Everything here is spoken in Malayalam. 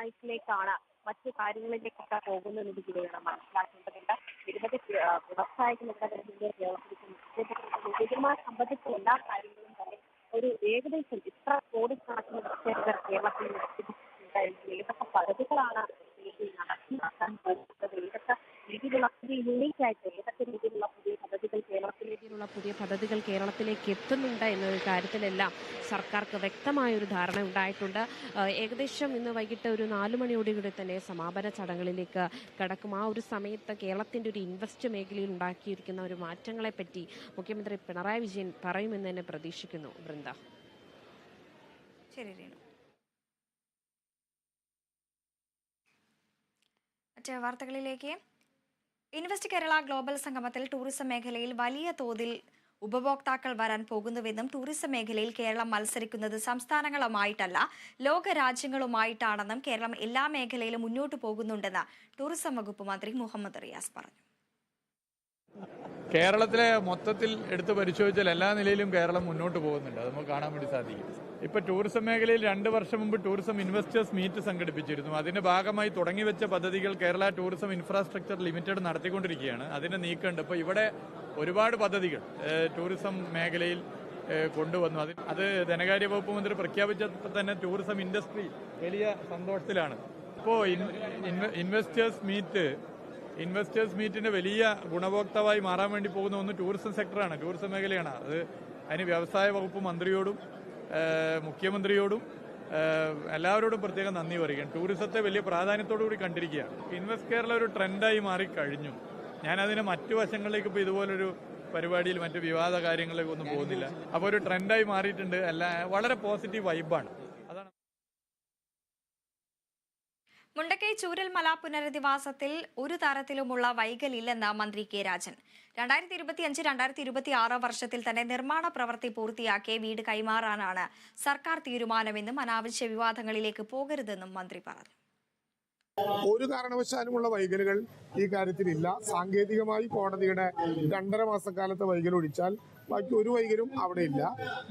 തീരുമാനത്തിലേക്കാണ് മറ്റു കാര്യങ്ങളിലേക്കൊക്കെ പോകുന്നത് കൂടിയാണ് മനസ്സിലാക്കേണ്ടതുണ്ട്. നിരവധി വ്യവസായികൾ ഇവിടെ വരുന്നത് കേരളത്തിൽ സംബന്ധിച്ച എല്ലാ കാര്യങ്ങളും തന്നെ ഒരു ഏകദേശം ഇത്ര കോടിക്കണക്കിന് നിക്ഷേപകർ കേരളത്തിൽ നിക്ഷേപിച്ചിട്ടുണ്ട്. ഏതൊക്കെ പദ്ധതികളാണ് നടപ്പിലാക്കാൻ പോകുന്നത്, ഏതൊക്കെ രീതിയിലുള്ള പുതിയ യൂണിക്കായിട്ട് ഏതൊക്കെ രീതിയിലുള്ള പുതിയ പദ്ധതികൾ കേരളത്തിലേക്ക് എത്തുന്നുണ്ട് എന്നൊരു കാര്യത്തിലെല്ലാം സർക്കാർക്ക് വ്യക്തമായൊരു ധാരണ ഉണ്ടായിട്ടുണ്ട്. ഏകദേശം ഇന്ന് വൈകിട്ട് ഒരു 4 മണിയോടുകൂടി തന്നെ സമാപന ചടങ്ങുകളിലേക്ക് കടക്കും. ആ ഒരു സമയത്ത് കേരളത്തിന്റെ ഒരു ഇൻവെസ്റ്റ് മേഖലയിൽ ഉണ്ടാക്കിയിരിക്കുന്ന ഒരു മാറ്റങ്ങളെപ്പറ്റി മുഖ്യമന്ത്രി പിണറായി വിജയൻ പറയുമെന്ന് തന്നെ പ്രതീക്ഷിക്കുന്നു. വൃന്ദ. ശരി രേണു. മറ്റ് വാർത്തകളിലേക്ക്. ഇൻവെസ്റ്റ് കേരള ഗ്ലോബൽ സംഗമത്തിൽ ടൂറിസം മേഖലയിൽ വലിയ തോതിൽ ഉപഭോക്താക്കൾ വരാൻ പോകുന്നുവെന്നും ടൂറിസം മേഖലയിൽ കേരളം മത്സരിക്കുന്നത് സംസ്ഥാനങ്ങളുമായിട്ടല്ല ലോക രാജ്യങ്ങളുമായിട്ടാണെന്നും കേരളം എല്ലാ മേഖലയിലും മുന്നോട്ട് പോകുന്നുണ്ടെന്ന് ടൂറിസം വകുപ്പ് മന്ത്രി മുഹമ്മദ് റിയാസ് പറഞ്ഞു. കേരളത്തിലെ മൊത്തത്തിൽ എടുത്ത് പരിശോധിച്ചാൽ എല്ലാ നിലയിലും കേരളം മുന്നോട്ട് പോകുന്നുണ്ട്. അത് നമുക്ക് കാണാൻ വേണ്ടി സാധിക്കും. ഇപ്പൊ ടൂറിസം മേഖലയിൽ 2 വർഷം മുമ്പ് ടൂറിസം ഇൻവെസ്റ്റേഴ്സ് മീറ്റ് സംഘടിപ്പിച്ചിരുന്നു. അതിന്റെ ഭാഗമായി തുടങ്ങിവെച്ച പദ്ധതികൾ കേരള ടൂറിസം ഇൻഫ്രാസ്ട്രക്ചർ ലിമിറ്റഡ് നടത്തിക്കൊണ്ടിരിക്കുകയാണ്. അതിനെ നീക്കുന്നുണ്ട്. ഇപ്പൊ ഇവിടെ ഒരുപാട് പദ്ധതികൾ ടൂറിസം മേഖലയിൽ കൊണ്ടുവന്നു. അത് ധനകാര്യ വകുപ്പ് മന്ത്രി പ്രഖ്യാപിച്ചപ്പോൾ തന്നെ ടൂറിസം ഇൻഡസ്ട്രി വലിയ സന്തോഷത്തിലാണ്. ഇപ്പോ ഇൻവെസ്റ്റേഴ്സ് മീറ്റിന്റെ വലിയ ഗുണഭോക്താവായി മാറാൻ വേണ്ടി പോകുന്ന ഒന്ന് ടൂറിസം സെക്ടറാണ്, ടൂറിസം മേഖലയാണ്. അതിന് വ്യവസായ വകുപ്പ് മന്ത്രിയോടും മുഖ്യമന്ത്രിയോടും എല്ലാവരോടും പ്രത്യേകം നന്ദി പറയുകയാണ്. ടൂറിസത്തെ വലിയ പ്രാധാന്യത്തോടു കൂടി കണ്ടിരിക്കുകയാണ്. ഇൻവെസ്റ്റ് കേരള ഒരു ട്രെൻഡായി മാറിക്കഴിഞ്ഞു. ഞാനതിന് മറ്റു വശങ്ങളിലേക്ക് ഇപ്പോൾ ഇതുപോലൊരു പരിപാടിയിൽ മറ്റു വിവാദ കാര്യങ്ങളിലേക്ക് ഒന്നും പോകുന്നില്ല. അപ്പോൾ ഒരു ട്രെൻഡായി മാറിയിട്ടുണ്ട്. വളരെ പോസിറ്റീവ് വൈബാണ്. അതാണ്. മുണ്ടക്കൈ ചൂരൽമല പുനരധിവാസത്തിൽ ഒരു തരത്തിലുമുള്ള വൈകലില്ലെന്ന് മന്ത്രി കെ രാജൻ. 2025-2026 വർഷത്തിൽ തന്നെ നിർമ്മാണ പ്രവൃത്തി പൂർത്തിയാക്കിയ വീട് കൈമാറാനാണ് സർക്കാർ തീരുമാനമെന്നും അനാവശ്യ വിവാദങ്ങളിലേക്ക് പോകരുതെന്നും മന്ത്രി പറഞ്ഞു. ഒരു കാരണവശാലുമുള്ള വൈകലുകൾ ഈ കാര്യത്തിലില്ല. സാങ്കേതികമായി കോടതിയുടെ 2.5 മാസക്കാലത്തെ വൈകൽ ഒഴിച്ചാൽ ബാക്കി ഒരു വൈകലും അവിടെ ഇല്ല.